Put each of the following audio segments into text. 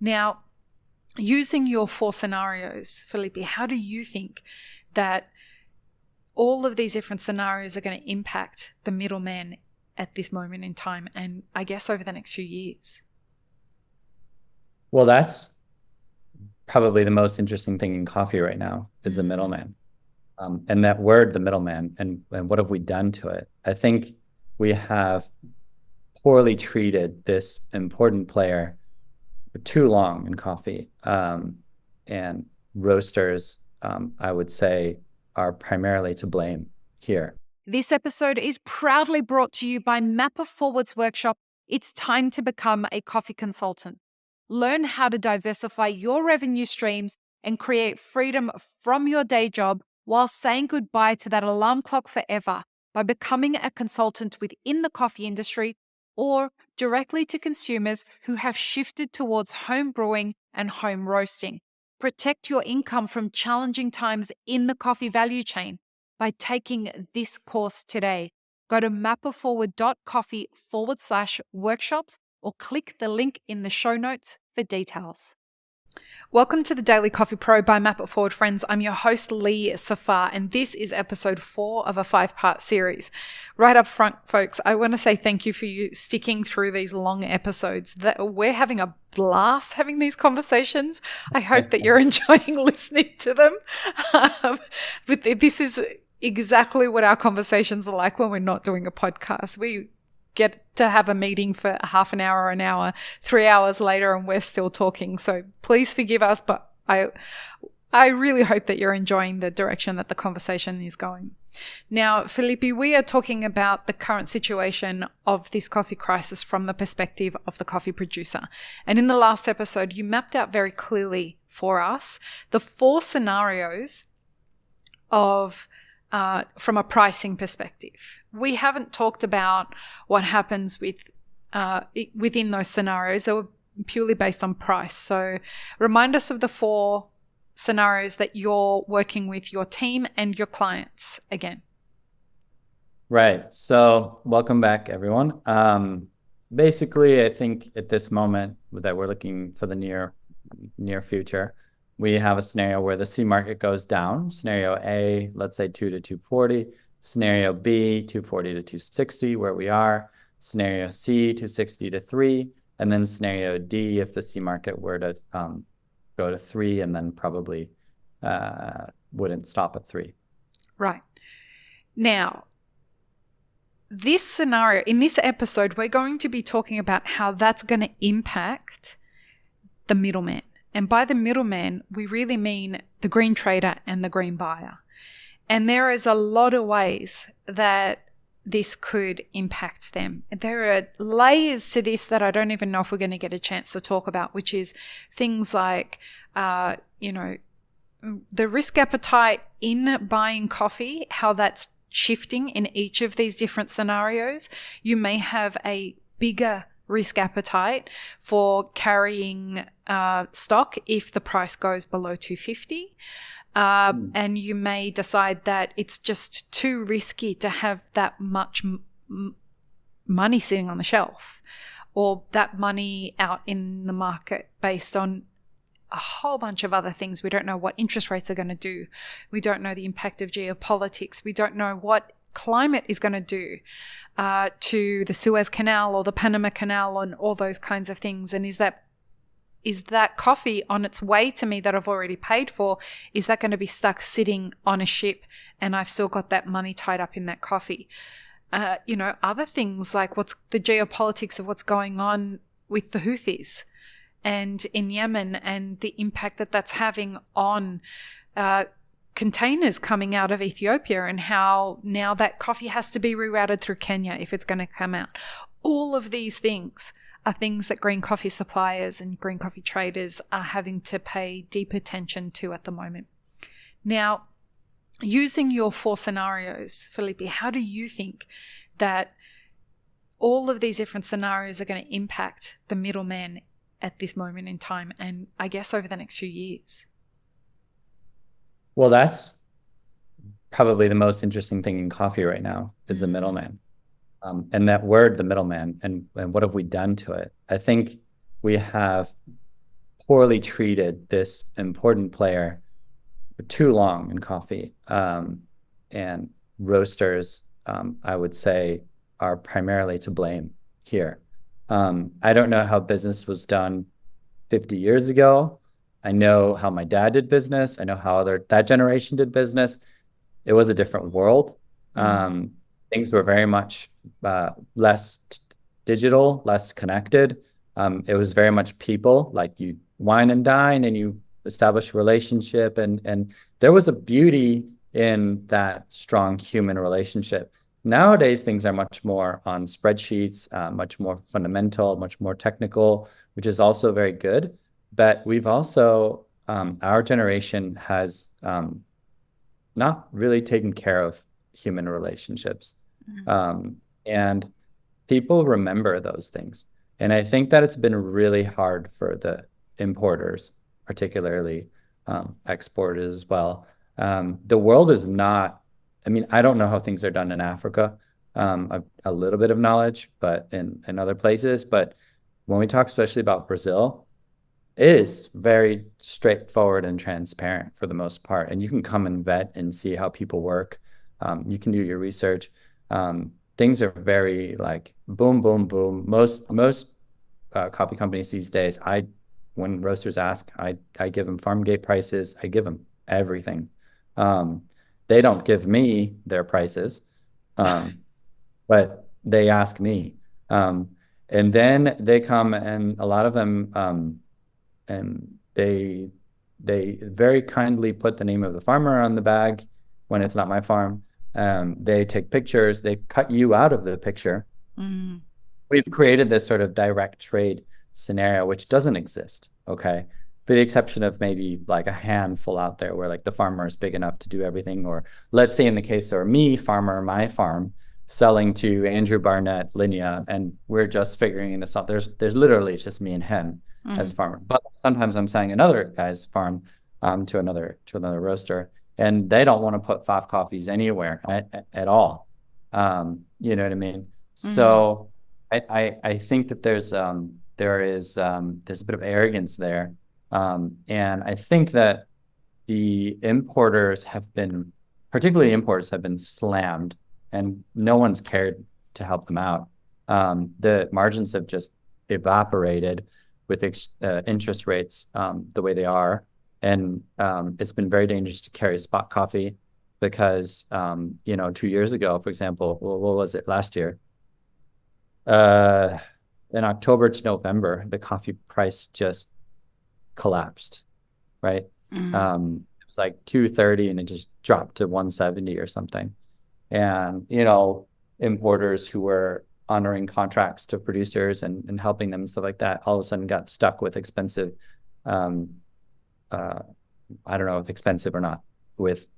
Now, using your 4 scenarios, Felipe, how do you think that all of these different scenarios are going to impact the middleman at this moment in time and I guess over the next few years? Well, that's probably the most interesting thing in coffee right now is the middleman. And that word, the middleman, and what have we done to it? I think we have poorly treated this important player for too long in coffee. And roasters, I would say, are primarily to blame here. This episode is proudly brought to you by Mapper Forward's workshop. It's time to become a coffee consultant. Learn how to diversify your revenue streams and create freedom from your day job while saying goodbye to that alarm clock forever by becoming a consultant within the coffee industry or directly to consumers who have shifted towards home brewing and home roasting. Protect your income from challenging times in the coffee value chain by taking this course today. Go to mapperforward.coffee/workshops or click the link in the show notes for details. Welcome to the Daily Coffee Pro by Map It Forward, friends. I'm your host, Lee Safar, and this is episode 4 of a 5-part series. Right up front, folks, I want to say thank you for you sticking through these long episodes. We're having a blast having these conversations. I hope that you're enjoying listening to them. But this is exactly what our conversations are like when we're not doing a podcast. We get to have a meeting for half an hour or an hour, 3 hours later, and we're still talking. So please forgive us, but I really hope that you're enjoying the direction that the conversation is going. Now, Felipe, we are talking about the current situation of this coffee crisis from the perspective of the coffee producer. And in the last episode, you mapped out very clearly for us the 4 scenarios of from a pricing perspective. We haven't talked about what happens within those scenarios. They were purely based on price. So remind us of the 4 scenarios that you're working with your team and your clients again. Right. So welcome back, everyone. Basically, I think at this moment that we're looking for the near future, we have a scenario where the C market goes down. Scenario A, let's say 2 to 240. Scenario B, 240 to 260, where we are. Scenario C, 260 to 3. And then scenario D, if the C market were to go to 3 and then probably wouldn't stop at 3. Right. Now, this scenario, in this episode, we're going to be talking about how that's going to impact the middleman. And by the middleman, we really mean the green trader and the green buyer. And there is a lot of ways that this could impact them. There are layers to this that I don't even know if we're going to get a chance to talk about, which is things like, the risk appetite in buying coffee, how that's shifting in each of these different scenarios. You may have a bigger risk appetite for carrying stock if the price goes below 250. And you may decide that it's just too risky to have that much money sitting on the shelf or that money out in the market based on a whole bunch of other things. We don't know what interest rates are going to do. We don't know the impact of geopolitics. We don't know what climate is going to do to the Suez Canal or the Panama Canal and all those kinds of things. And is that coffee on its way to me that I've already paid for, is that going to be stuck sitting on a ship and I've still got that money tied up in that coffee? Other things like what's the geopolitics of what's going on with the Houthis and in Yemen and the impact that that's having on containers coming out of Ethiopia and how now that coffee has to be rerouted through Kenya if it's going to come out. All of these things are things that green coffee suppliers and green coffee traders are having to pay deep attention to at the moment. Now, using your 4 scenarios, Felipe, how do you think that all of these different scenarios are going to impact the middleman at this moment in time and I guess over the next few years? Well, that's probably the most interesting thing in coffee right now is the middleman. And that word, the middleman, and what have we done to it? I think we have poorly treated this important player for too long in coffee. And roasters, I would say, are primarily to blame here. I don't know how business was done 50 years ago. I know how my dad did business. I know how that generation did business. It was a different world. Things were very much less digital, less connected. It was very much people, like you wine and dine and you establish a relationship. And there was a beauty in that strong human relationship. Nowadays, things are much more on spreadsheets, much more fundamental, much more technical, which is also very good. But we've also, our generation has not really taken care of human relationships. And people remember those things. And I think that it's been really hard for the importers, particularly exporters as well. The world is not, I mean, I don't know how things are done in Africa. A little bit of knowledge, but in other places. But when we talk especially about Brazil, it is very straightforward and transparent for the most part. And you can come and vet and see how people work. You can do your research. Things are very like boom, boom, boom. Most coffee companies these days, when roasters ask, I give them farm gate prices. I give them everything. They don't give me their prices, but they ask me. And then they come, and a lot of them, and they very kindly put the name of the farmer on the bag when it's not my farm. They take pictures. They cut you out of the picture. We've created this sort of direct trade scenario, which doesn't exist, okay? For the exception of maybe like a handful out there where like the farmer is big enough to do everything. Or let's say in the case of me, farmer, my farm, selling to Andrew Barnett, Linnea, and we're just figuring this out. There's literally just me and him as a farmer. But sometimes I'm selling another guy's farm to another roaster, and they don't want to put FAF Coffees anywhere at all. You know what I mean? So I think that there's a bit of arrogance there. And I think that the particularly importers have been slammed, and no one's cared to help them out. The margins have just evaporated with interest rates the way they are. And it's been very dangerous to carry spot coffee because, 2 years ago, for example, what was it last year? In October to November, the coffee price just collapsed, right? It was like $230 and it just dropped to $170 or something. And, importers who were honoring contracts to producers and helping them and stuff like that, all of a sudden got stuck with expensive, I don't know if expensive or not, with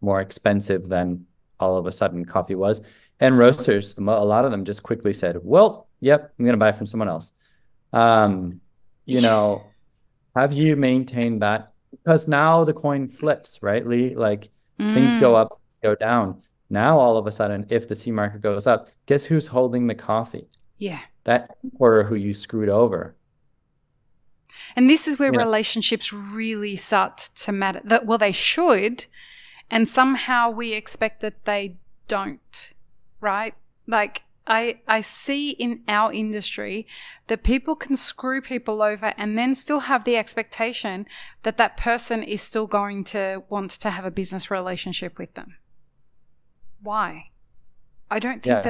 more expensive than all of a sudden coffee was. And roasters, a lot of them just quickly said, well, yep, I'm going to buy from someone else. Have you maintained that? Because now the coin flips, right, Lee? Like things go up, go down. Now, all of a sudden, if the C market goes up, guess who's holding the coffee? Yeah. That importer who you screwed over. And this is where relationships really start to matter. They should, and somehow we expect that they don't, right? Like I see in our industry that people can screw people over and then still have the expectation that that person is still going to want to have a business relationship with them. Why? I don't think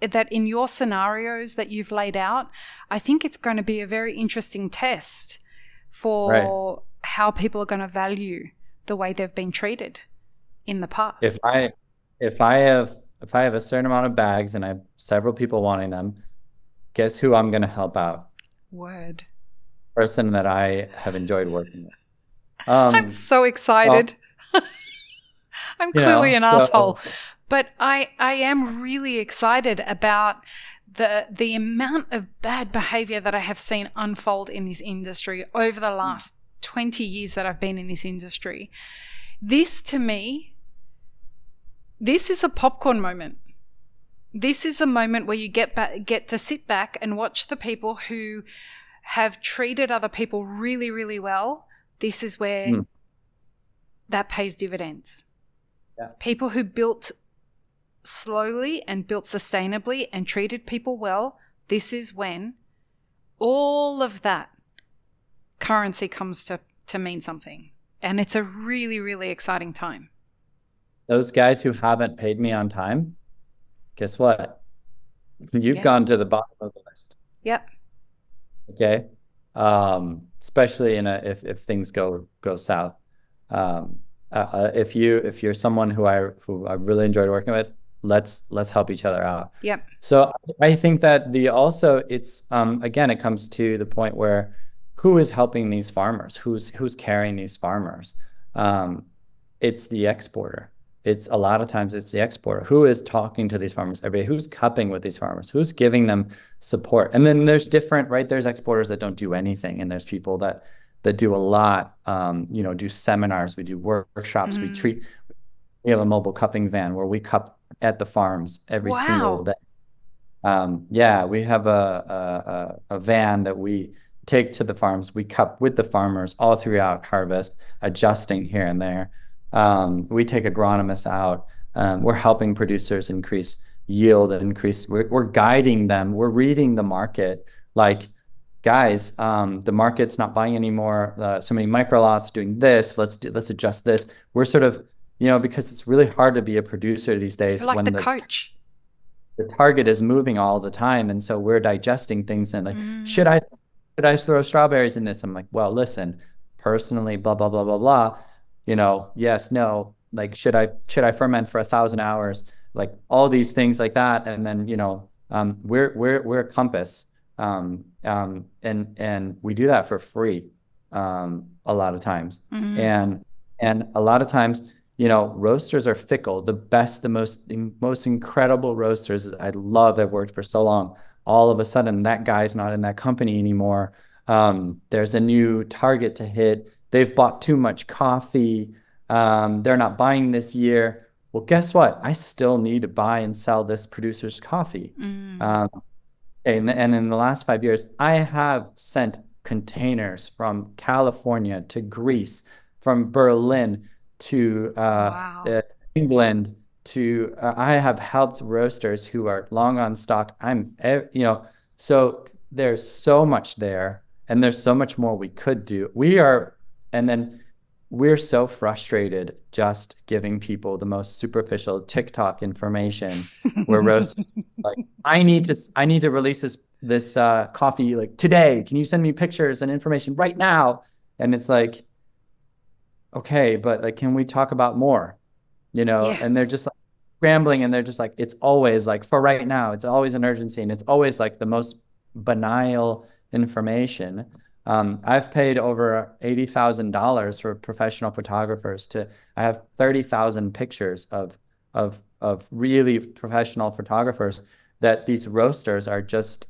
that in your scenarios that you've laid out, I think it's going to be a very interesting test for how people are going to value the way they've been treated in the past. If I have a certain amount of bags and I have several people wanting them, guess who I'm going to help out? Word. Person that I have enjoyed working with. I'm so excited. I'm clearly an asshole. But I am really excited about the amount of bad behavior that I have seen unfold in this industry over the last 20 years that I've been in this industry. This, to me, this is a popcorn moment. This is a moment where you get to sit back and watch the people who have treated other people really, really well, this is where that pays dividends. Yeah. People who built slowly and built sustainably and treated people well, this is when all of that currency comes to mean something. And it's a really, really exciting time. Those guys who haven't paid me on time, guess what? You've gone to the bottom of the list. Yep. Okay. Especially if things go south. If you're someone who I really enjoyed working with, let's help each other out. Yep. So I think that it's again, it comes to the point where who is helping these farmers? Who's carrying these farmers? It's the exporter. It's a lot of times it's the exporter who is talking to these farmers every day, who's cupping with these farmers, who's giving them support. And then there's different, right? There's exporters that don't do anything, and there's people that do a lot, do seminars, we do workshops, we have a mobile cupping van where we cup at the farms every single day. We have a van that we take to the farms. We cup with the farmers all throughout harvest, adjusting here and there. We take agronomists out. We're helping producers increase yield, we're guiding them. We're reading the market. Like, guys, the market's not buying anymore. So many micro lots doing this. Let's adjust this. We're sort of, because it's really hard to be a producer these days. You're like the coach. The target is moving all the time, and so we're digesting things and like, should I throw strawberries in this? I'm like, well, listen, personally, blah blah blah blah blah. Yes, no. Like, should I ferment for 1,000 hours? Like all these things like that, and then we're a compass, and we do that for free, a lot of times, and a lot of times. Roasters are fickle. The most incredible roasters I love that worked for so long. All of a sudden, that guy's not in that company anymore. There's a new target to hit. They've bought too much coffee. They're not buying this year. Well, guess what? I still need to buy and sell this producer's coffee. And in the last 5 years, I have sent containers from California to Greece, from Berlin to England to I have helped roasters who are long on stock. So there's so much there, and there's so much more we could do. We're so frustrated just giving people the most superficial TikTok information. Where roasters like, I need to release this coffee like today. Can you send me pictures and information right now? And it's like, okay, but like, can we talk about more? And they're just like scrambling, and they're just like, it's always like, for right now, it's always an urgency, and it's always like the most banal information. I've paid over $80,000 for professional photographers I have 30,000 pictures of really professional photographers that these roasters are just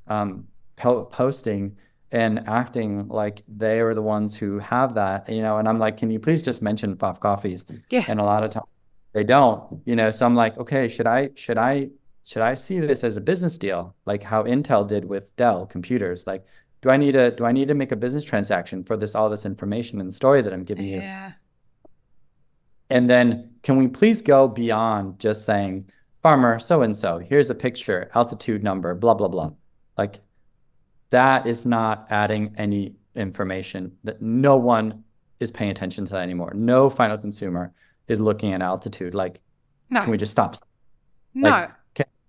posting and acting like they are the ones who have that, and I'm like, can you please just mention FAF Coffees? Yeah. And a lot of times they don't, so I'm like, okay, should I see this as a business deal, like how Intel did with Dell computers? Like, do I need to make a business transaction for all this information and story that I'm giving you? And then can we please go beyond just saying, farmer so-and-so, here's a picture, altitude number, blah, blah, blah. Like, that is not adding any information. That no one is paying attention to that anymore. No final consumer is looking at altitude. Like, no. Can we just stop? No.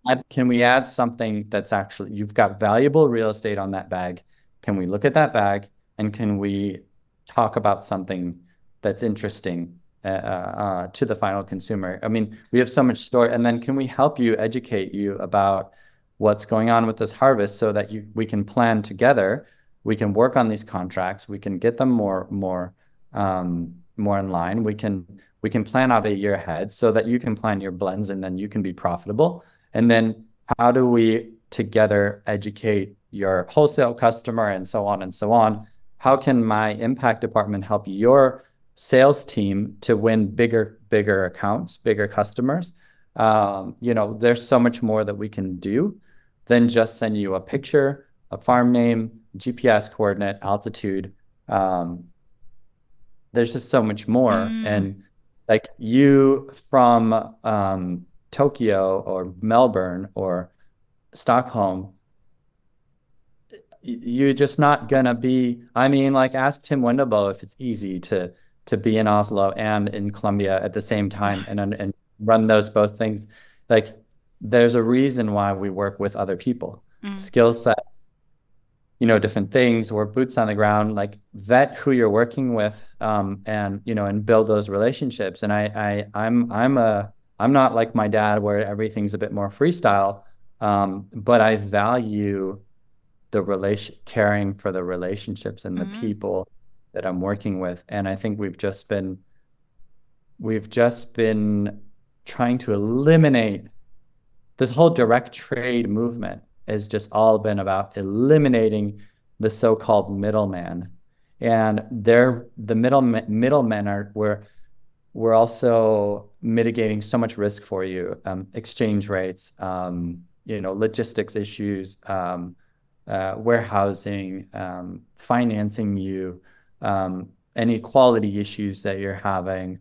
Like, can we add something that's actually, you've got valuable real estate on that bag. Can we look at that bag, and can we talk about something that's interesting to the final consumer? I mean, we have so much story, and then can we help you, educate you about what's going on with this harvest, so that we can plan together, we can work on these contracts, we can get them more in line, we can plan out a year ahead, so that you can plan your blends, and then you can be profitable. And then how do we together educate your wholesale customer, and so on and so on? How can my impact department help your sales team to win bigger accounts, bigger customers? There's so much more that we can do than just send you a picture, a farm name, GPS coordinate, altitude. There's just so much more. And like you from Tokyo or Melbourne or Stockholm, you're just not gonna be. I mean, like ask Tim Wendelboe if it's easy to be in Oslo and in Colombia at the same time and run those both things. Like there's a reason why we work with other people, skill sets, different things, or boots on the ground, like vet who you're working with, and build those relationships. And I'm not like my dad where everything's a bit more freestyle, but I value the caring for the relationships and the people that I'm working with. And I think we've just been trying to eliminate this whole direct trade movement. Has just all been about eliminating the so-called middleman, and the middlemen are we're also mitigating so much risk for you, exchange rates, logistics issues, warehousing, financing you, any quality issues that you're having.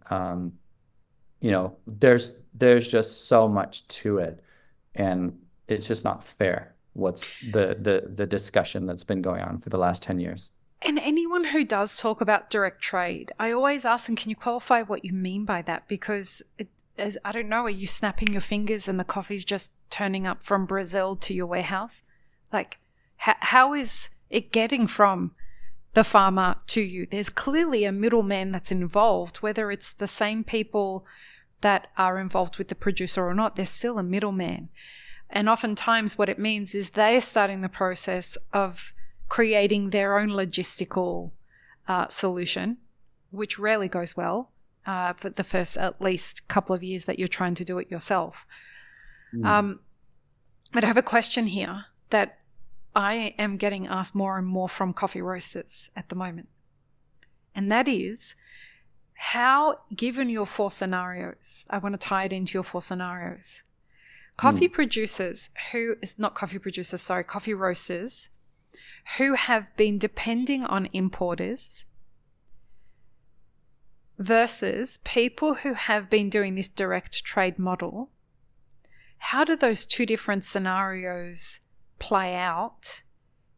There's just so much to it, and it's just not fair. What's the discussion that's been going on for the last 10 years. And anyone who does talk about direct trade, I always ask them, can you qualify what you mean by that? Because I don't know, are you snapping your fingers and the coffee's just turning up from Brazil to your warehouse? Like, how is it getting from the farmer to you? There's clearly a middleman that's involved, whether it's the same people that are involved with the producer or not, there's still a middleman. And oftentimes what it means is they're starting the process of creating their own logistical solution, which rarely goes well for the first at least couple of years that you're trying to do it yourself. But I have a question here that I am getting asked more and more from coffee roasters at the moment. And that is, how, given your 4 scenarios, I want to tie it into your 4 scenarios. Coffee roasters who have been depending on importers versus people who have been doing this direct trade model. How do those 2 different scenarios play out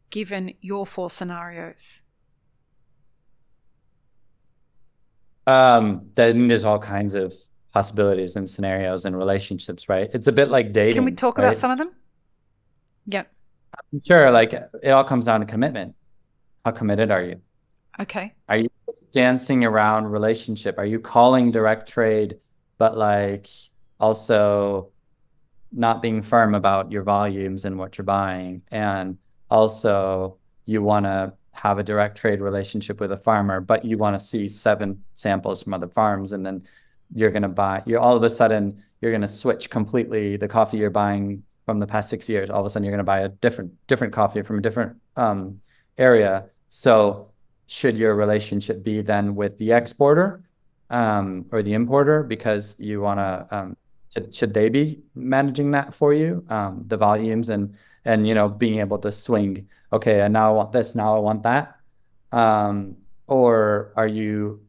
given your 4 scenarios? Then there's all kinds of possibilities and scenarios and relationships, right? It's a bit like dating. Can we talk about some of them? Yep. Sure. Like it all comes down to commitment. How committed are you? Okay. Are you dancing around relationship? Are you calling direct trade, but like also not being firm about your volumes and what you're buying? And also you want to have a direct trade relationship with a farmer, but you want to see 7 samples from other farms, and then you're going to all of a sudden you're going to switch completely the coffee you're buying from the past 6 years. All of a sudden you're going to buy a different coffee from a different area. So should your relationship be then with the exporter or the importer, because you want to should they be managing that for you, the volumes and being able to swing, okay, and now I want this, now I want that, or are you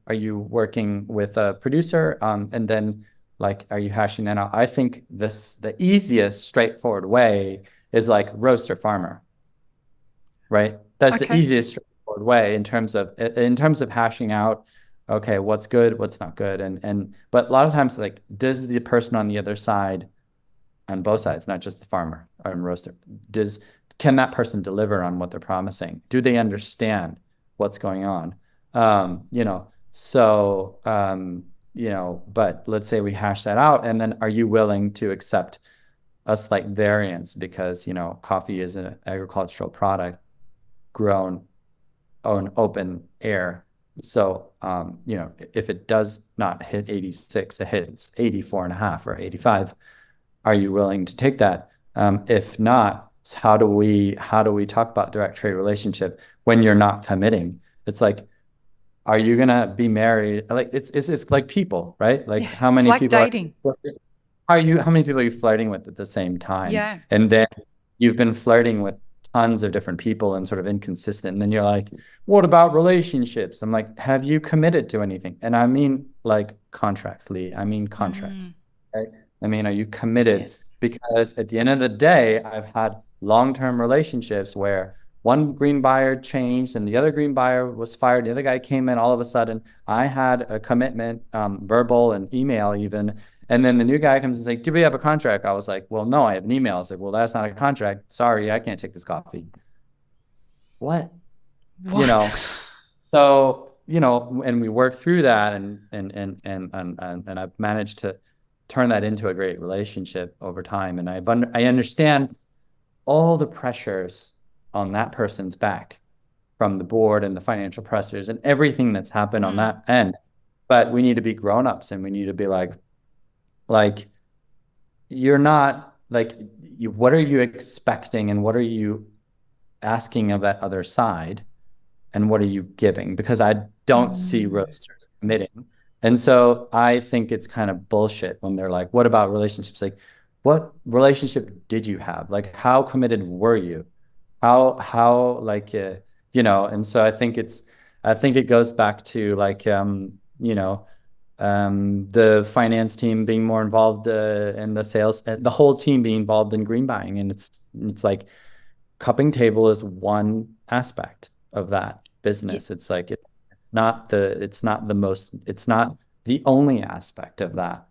working with a producer, and then like are you hashing that out? I think the easiest straightforward way is like roaster farmer, right? That's the easiest straightforward way in terms of hashing out, okay, what's good, what's not good, but a lot of times, like, does the person on the other side, on both sides, not just the farmer or roaster, can that person deliver on what they're promising? Do they understand what's going on? But let's say we hash that out, and then are you willing to accept a slight variance because, coffee is an agricultural product grown on open air. So, if it does not hit 86, it hits 84.5 or 85. Are you willing to take that? If not, how do we talk about direct trade relationship when you're not committing? It's like, are you gonna be married? Like it's like people, right? Like how many people dating. How many people are you flirting with at the same time? Yeah. And then you've been flirting with tons of different people and sort of inconsistent. And then you're like, what about relationships? I'm like, have you committed to anything? And I mean like contracts, Lee. I mean contracts. Right? I mean, are you committed? Yeah. Because at the end of the day, I've had long-term relationships where one green buyer changed and the other green buyer was fired. The other guy came in all of a sudden. I had a commitment, verbal and email even. And then the new guy comes and says, do we have a contract? I was like, well, no, I have an email. I was like, well, that's not a contract. Sorry, I can't take this coffee. What? You know, so, you know, and we worked through that and I've managed to turn that into a great relationship over time. And I understand all the pressures on that person's back from the board and the financial pressures and everything that's happened on that end. But we need to be grown-ups and we need to be like, you're not like, what are you expecting and what are you asking of that other side and what are you giving? Because I don't see roasters committing. And so I think it's kind of bullshit when they're like, what about relationships? Like, what relationship did you have? Like, how committed were you? How like, you know, and so I think it goes back to like, you know, the finance team being more involved in the sales, the whole team being involved in green buying. And it's like cupping table is one aspect of that business. Yeah. It's like, it's not the only aspect of that.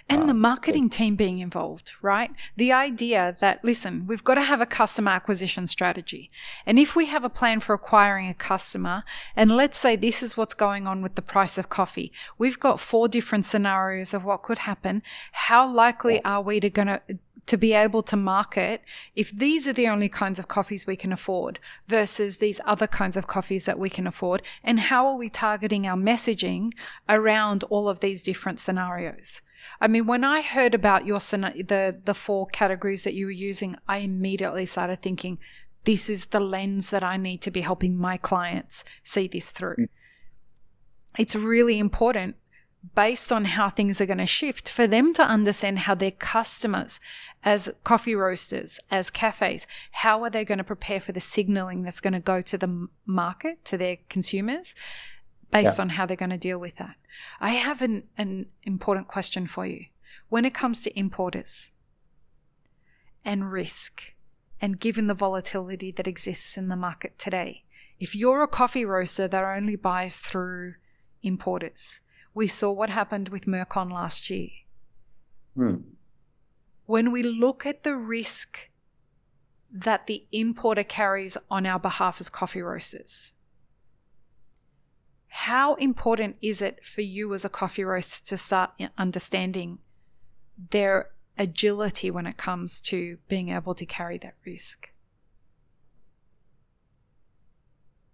And the marketing team being involved, right? The idea that, listen, we've got to have a customer acquisition strategy. And if we have a plan for acquiring a customer, and let's say this is what's going on with the price of coffee, we've got 4 different scenarios of what could happen. How likely are we to be able to market if these are the only kinds of coffees we can afford versus these other kinds of coffees that we can afford? And how are we targeting our messaging around all of these different scenarios? I mean, when I heard about the 4 categories that you were using, I immediately started thinking, this is the lens that I need to be helping my clients see this through. It's really important, based on how things are going to shift, for them to understand how their customers, as coffee roasters, as cafes, how are they going to prepare for the signaling that's going to go to the market, to their consumers, based on how they're going to deal with that. I have an important question for you. When it comes to importers and risk, and given the volatility that exists in the market today, if you're a coffee roaster that only buys through importers, we saw what happened with Mercon last year. When we look at the risk that the importer carries on our behalf as coffee roasters, how important is it for you as a coffee roaster to start understanding their agility when it comes to being able to carry that risk?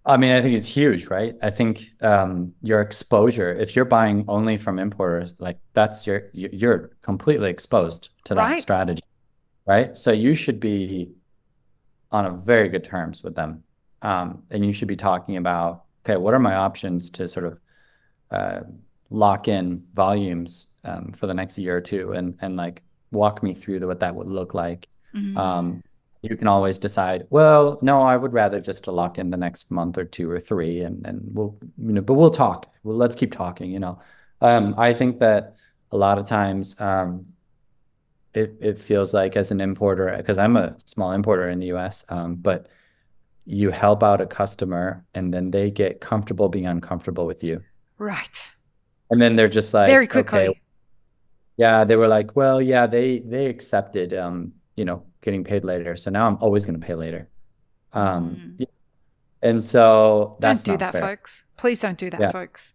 I mean, I think it's huge, right? I think your exposure, if you're buying only from importers, like that's you're completely exposed to that strategy, right? So you should be on a very good terms with them. And you should be talking about, okay, what are my options to sort of lock in volumes for the next year or two, and like walk me through what that would look like. You can always decide, well, no, I would rather just to lock in the next month or 2 or 3, and we'll, you know, but we'll talk. Well, let's keep talking, you know. I think that a lot of times it feels like, as an importer, because I'm a small importer in the US, but you help out a customer and then they get comfortable being uncomfortable with you. Right. And then they're just like, very quickly. Okay. Yeah, they were like, well, yeah, they accepted, you know, getting paid later. So now I'm always going to pay later. And so that's don't do that, fair. folks. Please don't do that, folks.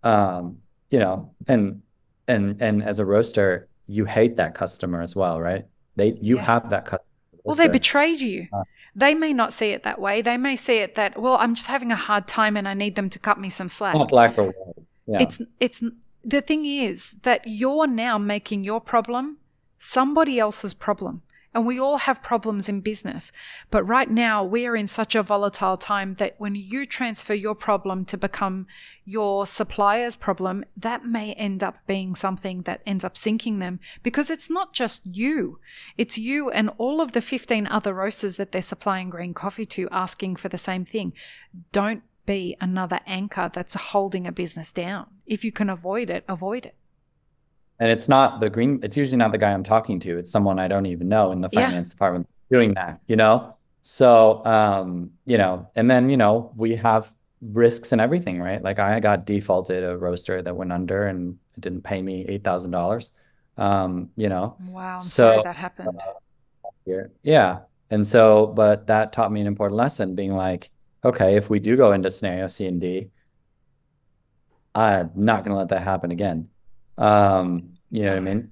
You know, and as a roaster, you hate that customer as well, right? You have that customer. Well, they betrayed you. They may not see it that way. They may see it that, well, I'm just having a hard time and I need them to cut me some slack. Not black or white. Yeah. It's the thing is that you're now making your problem somebody else's problem. And we all have problems in business. But right now, we are in such a volatile time that when you transfer your problem to become your supplier's problem, that may end up being something that ends up sinking them, because it's not just you. It's you and all of the 15 other roasters that they're supplying green coffee to asking for the same thing. Don't be another anchor that's holding a business down. If you can avoid it, avoid it. And it's usually not the guy I'm talking to. It's someone I don't even know in the finance department doing that, So, and then, we have risks and everything, right? Like I got defaulted a roaster that went under and it didn't pay me $8,000. Wow, I'm so sorry that happened. Yeah. And so, but that taught me an important lesson, being like, okay, if we do go into scenario C and D, I'm not going to let that happen again. You know what I mean?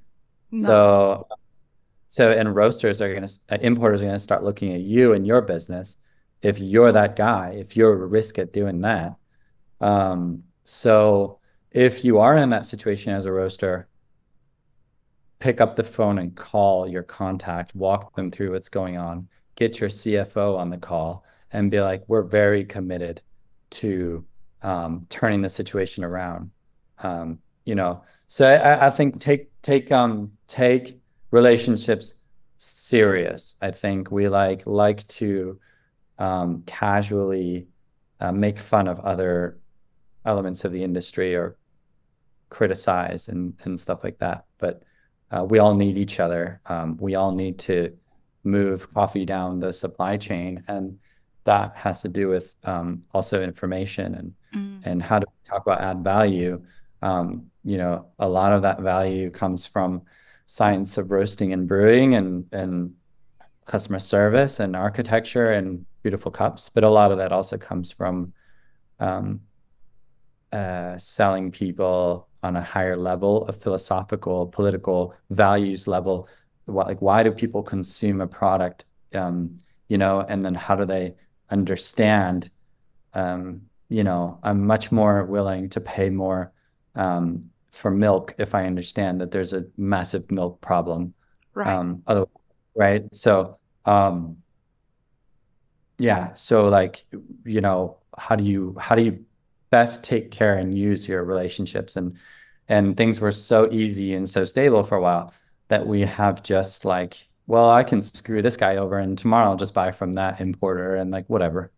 No. And importers are going to start looking at you and your business if you're that guy, if you're a risk at doing that. So if you are in that situation as a roaster, pick up the phone and call your contact, walk them through what's going on, get your CFO on the call and be like, we're very committed to turning the situation around. So I think take relationships serious. I think we like to casually make fun of other elements of the industry or criticize and stuff like that. But we all need each other. We all need to move coffee down the supply chain, and that has to do with also information and how to talk about add value. A lot of that value comes from science of roasting and brewing and customer service and architecture and beautiful cups. But a lot of that also comes from selling people on a higher level, a philosophical, political values level. Why do people consume a product? And then how do they understand? I'm much more willing to pay more for milk if I understand that there's a massive milk problem. Right. Right. So, how do you best take care and use your relationships? And things were so easy and so stable for a while that we have just I can screw this guy over and tomorrow I'll just buy from that importer and whatever.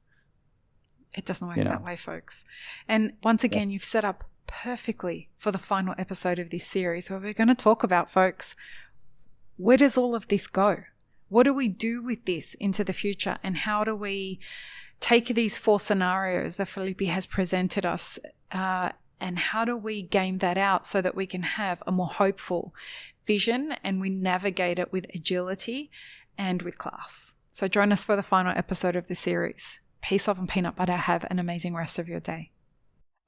It doesn't work that way, folks. And once again, you've set up perfectly for the final episode of this series, where we're going to talk about, folks, where does all of this go? What do we do with this into the future? And how do we take these 4 scenarios that Felipe has presented us, and how do we game that out so that we can have a more hopeful vision and we navigate it with agility and with class? So join us for the final episode of the series. Peace, love, and peanut butter. Have an amazing rest of your day.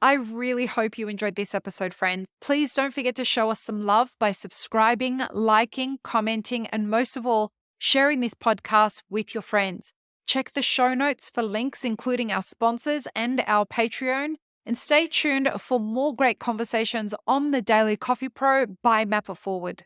I really hope you enjoyed this episode, friends. Please don't forget to show us some love by subscribing, liking, commenting, and most of all, sharing this podcast with your friends. Check the show notes for links, including our sponsors and our Patreon, and stay tuned for more great conversations on the Daily Coffee Pro by Mapper Forward.